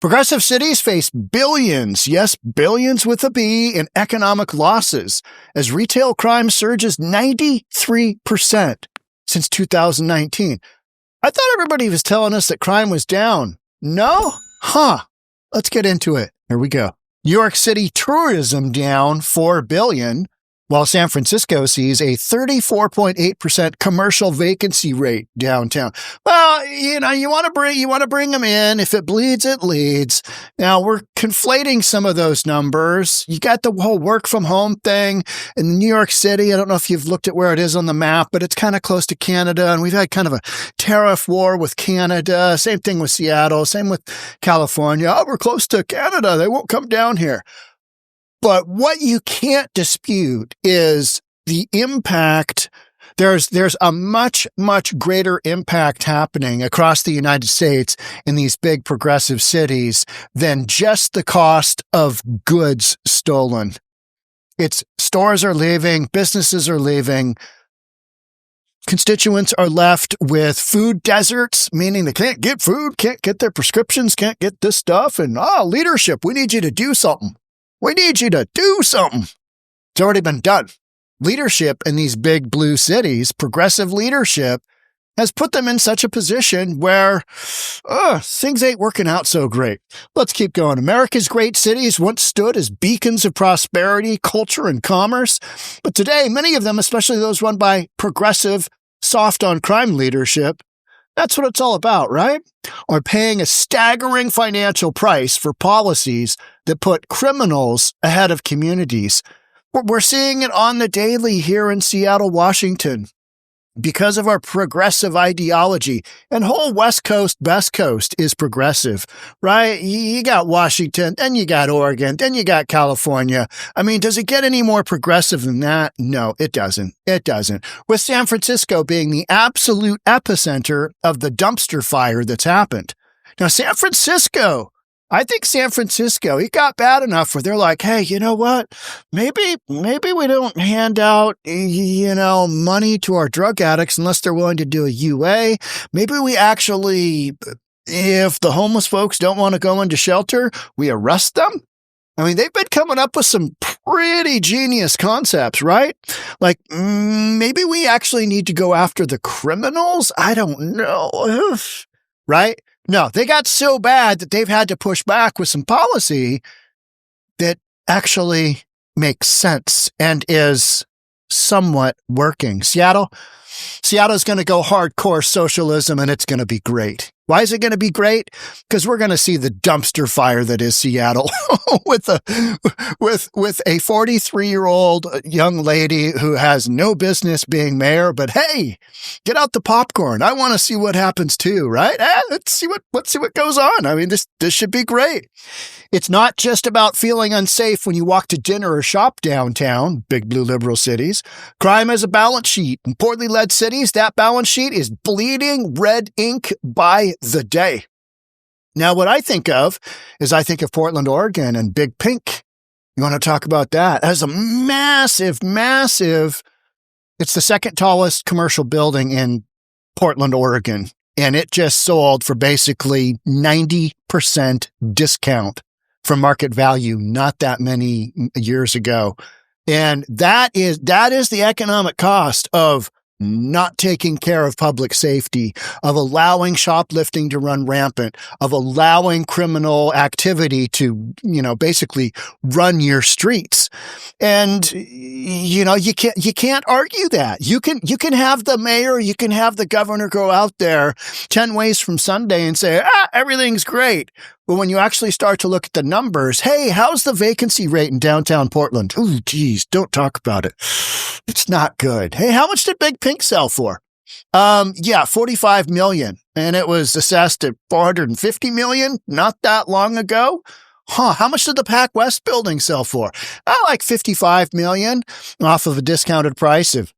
Progressive cities face billions, yes, billions with a B, in economic losses as retail crime surges 93% since 2019. I thought everybody was telling us that crime was down. No? Huh. Let's get into it. Here we go. New York City tourism down $4 billion, while San Francisco sees a 34.8% commercial vacancy rate downtown. Well, you want to bring them in. If it bleeds, it leads. Now we're conflating some of those numbers. You got the whole work from home thing in New York City. I don't know if you've looked at where it is on the map, but it's kind of close to Canada, and we've had kind of a tariff war with Canada. Same thing with Seattle. Same with California. Oh, we're close to Canada. They won't come down here. But what you can't dispute is the impact. There's a much, much greater impact happening across the United States in these big progressive cities than just the cost of goods stolen. It's stores are leaving, businesses are leaving, constituents are left with food deserts, meaning they can't get food, can't get their prescriptions, can't get this stuff. And leadership, we need you to do something. We need you to do something. It's already been done. Leadership in these big blue cities, progressive leadership, has put them in such a position where things ain't working out so great. Let's keep going. America's great cities once stood as beacons of prosperity, culture, and commerce. But today, many of them, especially those run by progressive, soft-on-crime leadership, that's what it's all about, right? Are paying a staggering financial price for policies that put criminals ahead of communities. We're seeing it on the daily here in Seattle, Washington, because of our progressive ideology. And whole West Coast, Best Coast is progressive, right? You got Washington, then you got Oregon, then you got California. I mean, does it get any more progressive than that? No, it doesn't. It doesn't. With San Francisco being the absolute epicenter of the dumpster fire that's happened. Now, I think San Francisco, it got bad enough where they're like, hey, you know what? Maybe we don't hand out, money to our drug addicts unless they're willing to do a UA. Maybe we actually, if the homeless folks don't want to go into shelter, we arrest them. I mean, they've been coming up with some pretty genius concepts, right? Like, maybe we actually need to go after the criminals. I don't know. Right? No, they got so bad that they've had to push back with some policy that actually makes sense and is somewhat working. Seattle's going to go hardcore socialism, and it's going to be great. Why is it going to be great? Because we're going to see the dumpster fire that is Seattle with a 43-year-old young lady who has no business being mayor. But hey, get out the popcorn. I want to see what happens too, right? Let's see what goes on. I mean, this should be great. It's not just about feeling unsafe when you walk to dinner or shop downtown, big blue liberal cities. Crime has a balance sheet. In poorly led cities, that balance sheet is bleeding red ink by the day. Now, what I think of is Portland, Oregon, and Big Pink. You want to talk about that? It has a massive, it's the second tallest commercial building in Portland, Oregon. And it just sold for basically 90% discount from market value not that many years ago. And that is the economic cost of not taking care of public safety, of allowing shoplifting to run rampant, of allowing criminal activity to, basically run your streets. And, you can't argue that. You can have the mayor, you can have the governor go out there 10 ways from Sunday and say, everything's great. But when you actually start to look at the numbers, hey, how's the vacancy rate in downtown Portland? Ooh, geez, don't talk about it. It's not good. Hey, how much did Big Pink sell for? $45 million. And it was assessed at $450 million not that long ago. How much did the Pac West building sell for? Like $55 million off of a discounted price of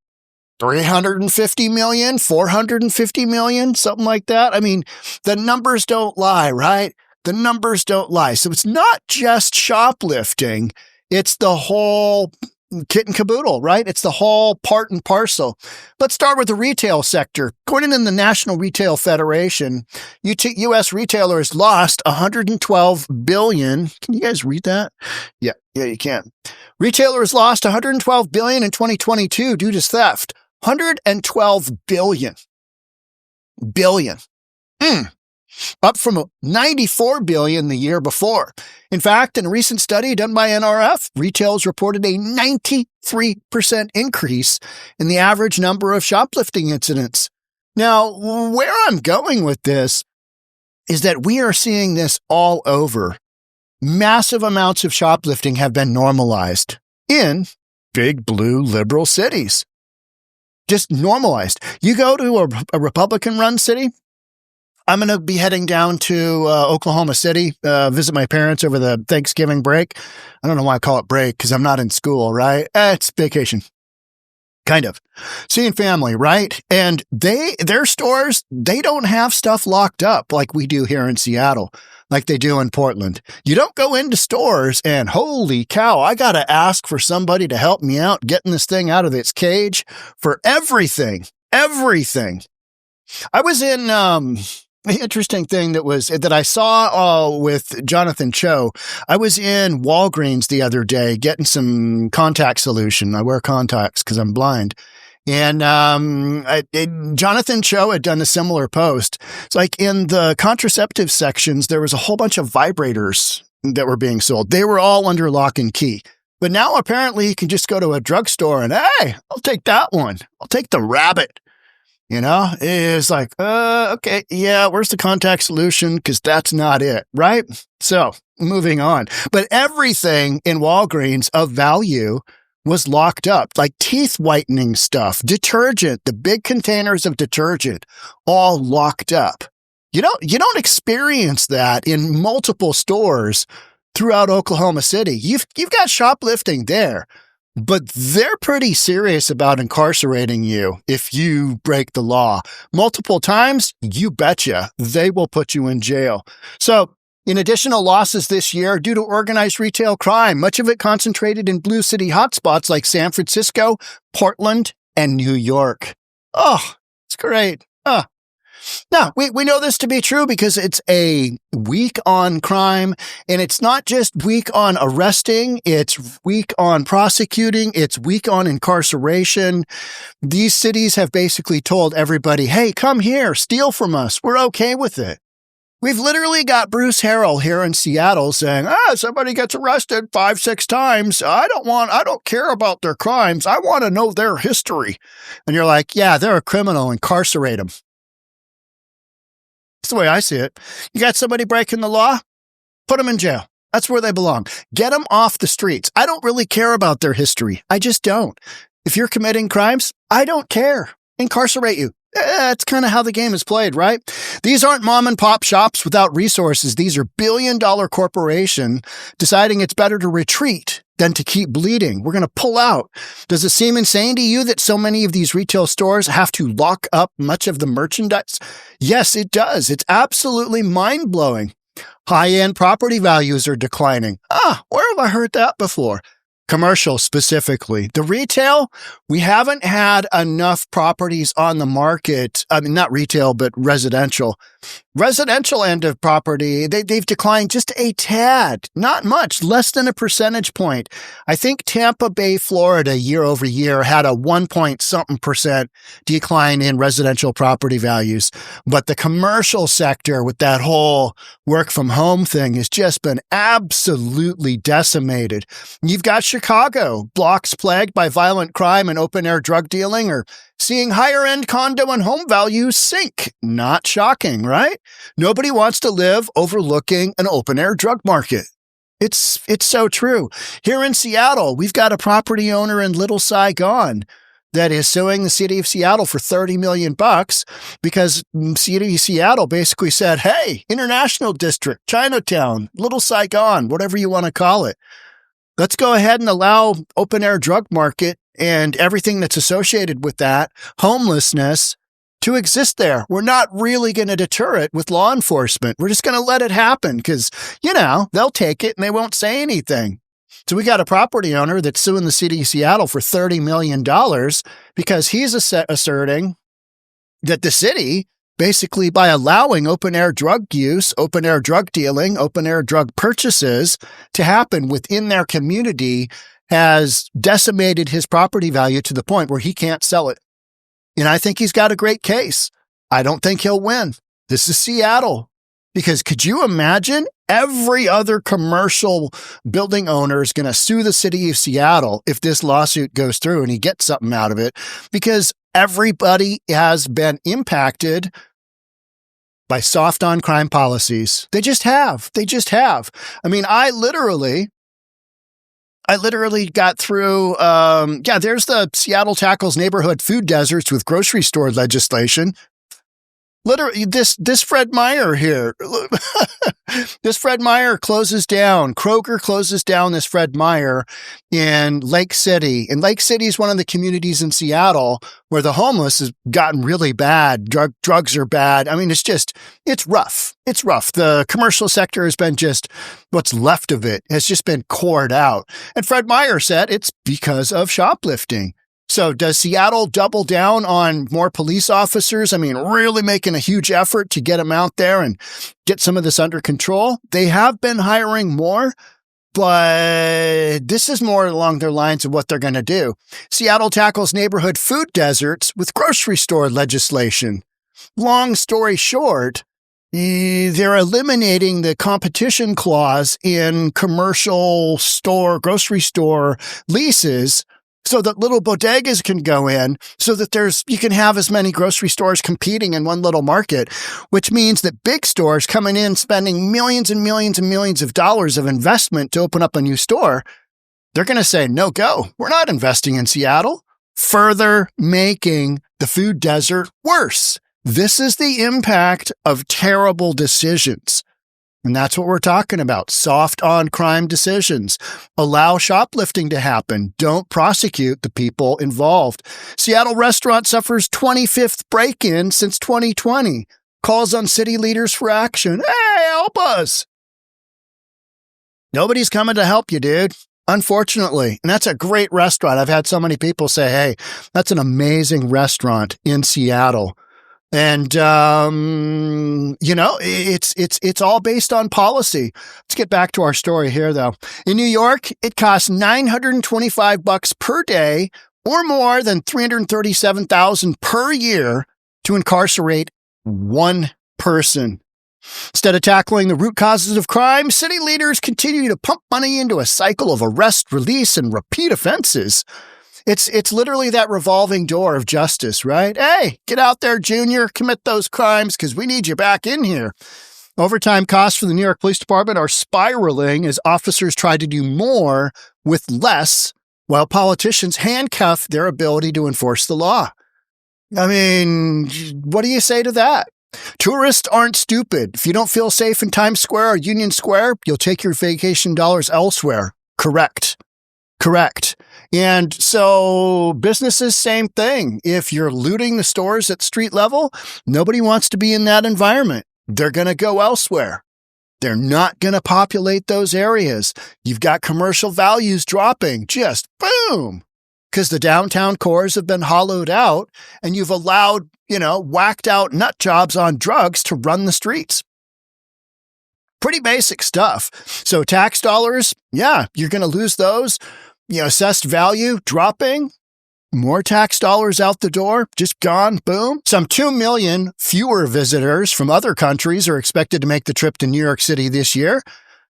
$350 million, $450 million, something like that. I mean, the numbers don't lie, right? The numbers don't lie. So it's not just shoplifting. It's the whole kit and caboodle, right? It's the whole part and parcel. Let's start with the retail sector. According to the National Retail Federation, U.S. retailers lost $112 billion. Can you guys read that? Yeah, you can. Retailers lost $112 billion in 2022 due to theft. $112 billion. Up from $94 billion the year before. In fact, in a recent study done by NRF, retailers reported a 93% increase in the average number of shoplifting incidents. Now, where I'm going with this is that we are seeing this all over. Massive amounts of shoplifting have been normalized in big blue liberal cities. Just normalized. You go to a Republican-run city. I'm going to be heading down to Oklahoma City, visit my parents over the Thanksgiving break. I don't know why I call it break, because I'm not in school, right? It's vacation. Kind of. Seeing family, right? And their stores, they don't have stuff locked up like we do here in Seattle, like they do in Portland. You don't go into stores and, holy cow, I got to ask for somebody to help me out getting this thing out of its cage for everything. Everything. I was in... The interesting thing that I saw with Jonathan Cho, I was in Walgreens the other day getting some contact solution. I wear contacts because I'm blind. And Jonathan Cho had done a similar post. It's like in the contraceptive sections, there was a whole bunch of vibrators that were being sold. They were all under lock and key. But now apparently you can just go to a drugstore and, hey, I'll take that one. I'll take the rabbit. You know, it's like, okay, yeah, where's the contact solution? Because that's not it, right? So moving on. But everything in Walgreens of value was locked up, like teeth whitening stuff, detergent, the big containers of detergent, all locked up. You don't experience that in multiple stores throughout Oklahoma City. You've got shoplifting there. But they're pretty serious about incarcerating you if you break the law. Multiple times, you betcha, they will put you in jail. So, in additional losses this year due to organized retail crime, much of it concentrated in blue city hotspots like San Francisco, Portland, and New York. Oh, it's great. Now, we know this to be true because it's a week on crime, and it's not just week on arresting, it's week on prosecuting, it's week on incarceration. These cities have basically told everybody, hey, come here, steal from us. We're okay with it. We've literally got Bruce Harrell here in Seattle saying, somebody gets arrested 5-6 times. I don't care about their crimes. I want to know their history. And you're like, yeah, they're a criminal. Incarcerate them. That's the way I see it. You got somebody breaking the law? Put them in jail. That's where they belong. Get them off the streets. I don't really care about their history. I just don't. If you're committing crimes, I don't care. Incarcerate you. That's kind of how the game is played, right? These aren't mom and pop shops without resources. These are billion-dollar corporations deciding it's better to retreat than to keep bleeding. We're going to pull out. Does it seem insane to you that so many of these retail stores have to lock up much of the merchandise? Yes, it does. It's absolutely mind-blowing. High-end property values are declining. Where have I heard that before? Commercial specifically. The retail, we haven't had enough properties on the market. I mean, not retail, but residential. Residential end of property, they've declined just a tad, not much, less than a percentage point. I think Tampa Bay, Florida, year over year had a 1-point-something% decline in residential property values. But the commercial sector with that whole work from home thing has just been absolutely decimated. You've got Chicago, blocks plagued by violent crime and open-air drug dealing are seeing higher-end condo and home values sink. Not shocking, right? Nobody wants to live overlooking an open-air drug market. It's so true. Here in Seattle, we've got a property owner in Little Saigon that is suing the city of Seattle for $30 million because city of Seattle basically said, hey, International District, Chinatown, Little Saigon, whatever you want to call it. Let's go ahead and allow open-air drug market and everything that's associated with that, homelessness, to exist there. We're not really going to deter it with law enforcement. We're just going to let it happen because, they'll take it and they won't say anything. So we got a property owner that's suing the city of Seattle for $30 million because he's asserting that the city, basically by allowing open air drug use, open air drug dealing, open air drug purchases to happen within their community, has decimated his property value to the point where he can't sell it. And I think he's got a great case. I don't think he'll win. This is Seattle. Because could you imagine every other commercial building owner is going to sue the city of Seattle if this lawsuit goes through and he gets something out of it? Because everybody has been impacted by soft on crime policies. They just have. I mean, I literally got through, there's the Seattle tackles neighborhood food deserts with grocery store legislation. Literally, this Fred Meyer here, this Fred Meyer closes down. Kroger closes down this Fred Meyer in Lake City. And Lake City is one of the communities in Seattle where the homeless has gotten really bad. Drugs are bad. I mean, it's rough. It's rough. The commercial sector has been just, what's left of it has just been cored out. And Fred Meyer said it's because of shoplifting. So does Seattle double down on more police officers? I mean, really making a huge effort to get them out there and get some of this under control. They have been hiring more, but this is more along their lines of what they're going to do. Seattle tackles neighborhood food deserts with grocery store legislation. Long story short, they're eliminating the competition clause in commercial store, grocery store leases so that little bodegas can go in, so that you can have as many grocery stores competing in one little market, which means that big stores coming in, spending millions and millions and millions of dollars of investment to open up a new store, they're going to say, no go. We're not investing in Seattle, further making the food desert worse. This is the impact of terrible decisions. And that's what we're talking about. Soft on crime decisions. Allow shoplifting to happen. Don't prosecute the people involved. Seattle restaurant suffers 25th break-in since 2020. Calls on city leaders for action. Hey, help us. Nobody's coming to help you, dude. Unfortunately. And that's a great restaurant. I've had so many people say, hey, that's an amazing restaurant in Seattle. And, it's all based on policy. Let's get back to our story here, though. In New York, it costs $925 per day or more than $337,000 per year to incarcerate one person. Instead of tackling the root causes of crime, city leaders continue to pump money into a cycle of arrest, release, and repeat offenses. It's literally that revolving door of justice, right? Hey, get out there, Junior, commit those crimes because we need you back in here. Overtime costs for the New York Police Department are spiraling as officers try to do more with less, while politicians handcuff their ability to enforce the law. I mean, what do you say to that? Tourists aren't stupid. If you don't feel safe in Times Square or Union Square, you'll take your vacation dollars elsewhere. Correct. And so businesses, same thing. If you're looting the stores at street level, nobody wants to be in that environment. They're going to go elsewhere. They're not going to populate those areas. You've got commercial values dropping, just boom, because the downtown cores have been hollowed out and you've allowed, whacked out nut jobs on drugs to run the streets. Pretty basic stuff. So tax dollars, yeah, you're going to lose those. Assessed value dropping, more tax dollars out the door, just gone, boom. Some 2 million fewer visitors from other countries are expected to make the trip to New York City this year.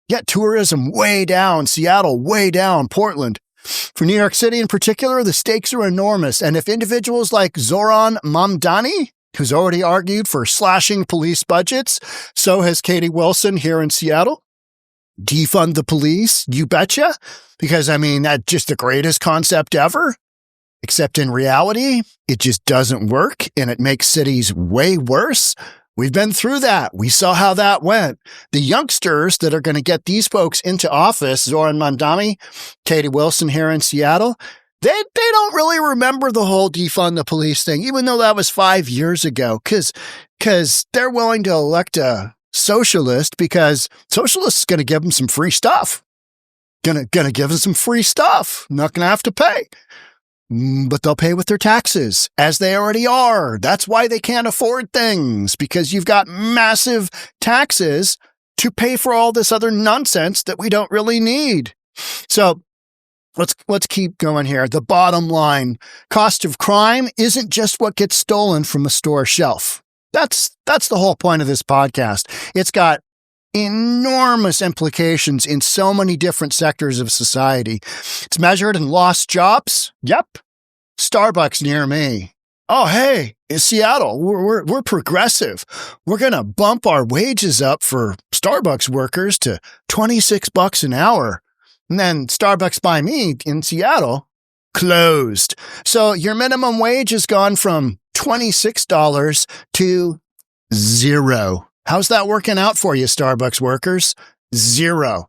Yet tourism way down, Seattle way down, Portland. For New York City in particular, the stakes are enormous. And if individuals like Zoran Mamdani, who's already argued for slashing police budgets, so has Katie Wilson here in Seattle. Defund the police, you betcha. Because, that's just the greatest concept ever. Except in reality, it just doesn't work and it makes cities way worse. We've been through that. We saw how that went. The youngsters that are going to get these folks into office, Zoran Mamdani, Katie Wilson here in Seattle, they don't really remember the whole defund the police thing, even though that was 5 years ago, because they're willing to elect a socialist because socialist is going to give them some free stuff. Gonna give them some free stuff. Not gonna have to pay. But they'll pay with their taxes, as they already are. That's why they can't afford things, because you've got massive taxes to pay for all this other nonsense that we don't really need. So let's keep going here. The bottom line, cost of crime isn't just what gets stolen from a store shelf. That's the whole point of this podcast. It's got enormous implications in so many different sectors of society. It's measured in lost jobs. Yep. Starbucks near me. Oh, hey, in Seattle, we're progressive. We're going to bump our wages up for Starbucks workers to $26 an hour. And then Starbucks by me in Seattle closed. So your minimum wage has gone from $26 to $0. How's that working out for you, Starbucks workers? $0.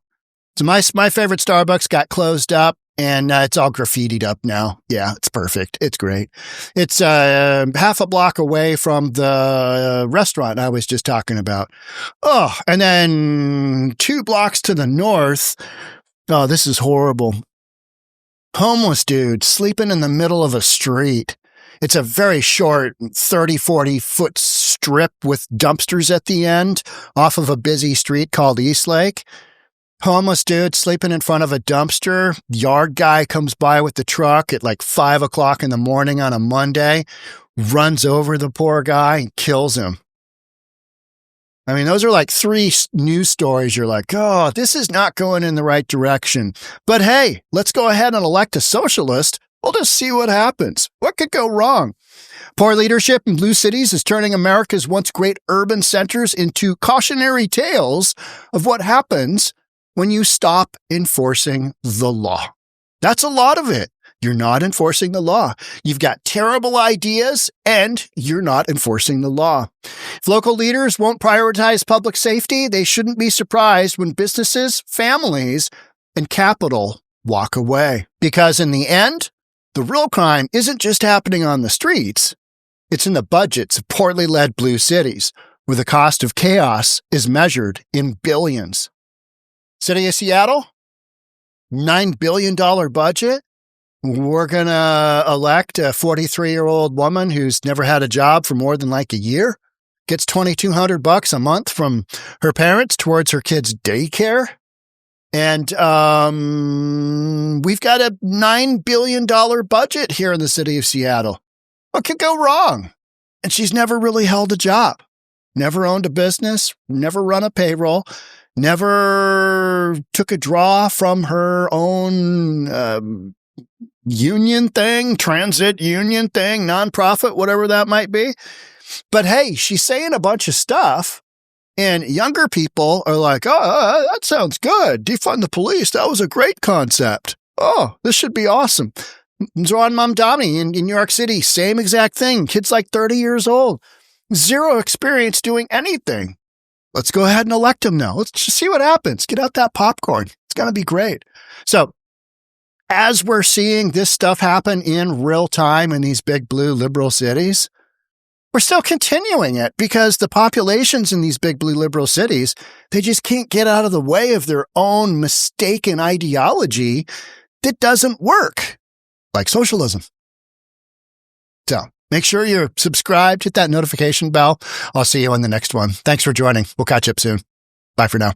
So my favorite Starbucks got closed up, and it's all graffitied up now. Yeah, it's perfect. It's great. It's half a block away from the restaurant I was just talking about. Oh, and then 2 blocks to the north. Oh, this is horrible. Homeless dude sleeping in the middle of a street. It's a very short 30, 40-foot strip with dumpsters at the end off of a busy street called Eastlake. Homeless dude sleeping in front of a dumpster. Yard guy comes by with the truck at like 5 o'clock in the morning on a Monday, runs over the poor guy and kills him. I mean, those are like 3 news stories. You're like, oh, this is not going in the right direction. But hey, let's go ahead and elect a socialist. We'll just see what happens. What could go wrong? Poor leadership in blue cities is turning America's once great urban centers into cautionary tales of what happens when you stop enforcing the law. That's a lot of it. You're not enforcing the law. You've got terrible ideas and you're not enforcing the law. If local leaders won't prioritize public safety, they shouldn't be surprised when businesses, families, and capital walk away. Because in the end, the real crime isn't just happening on the streets. It's in the budgets of poorly led blue cities, where the cost of chaos is measured in billions. City of Seattle, $9 billion budget. We're going to elect a 43-year-old woman who's never had a job for more than like a year, gets $2,200 a month from her parents towards her kid's daycare. And we've got a $9 billion budget here in the city of Seattle. What could go wrong? And she's never really held a job, never owned a business, never run a payroll, never took a draw from her own union thing, transit union thing, nonprofit, whatever that might be. But hey, she's saying a bunch of stuff. And younger people are like, oh, that sounds good. Defund the police. That was a great concept. Oh, this should be awesome. Zoran Mamdani in New York City, same exact thing. Kid's like 30 years old. 0 experience doing anything. Let's go ahead and elect him now. Let's just see what happens. Get out that popcorn. It's going to be great. So as we're seeing this stuff happen in real time in these big blue liberal cities, we're still continuing it because the populations in these big blue liberal cities, they just can't get out of the way of their own mistaken ideology that doesn't work, like socialism. So make sure you're subscribed, hit that notification bell. I'll see you on the next one. Thanks for joining. We'll catch up soon. Bye for now.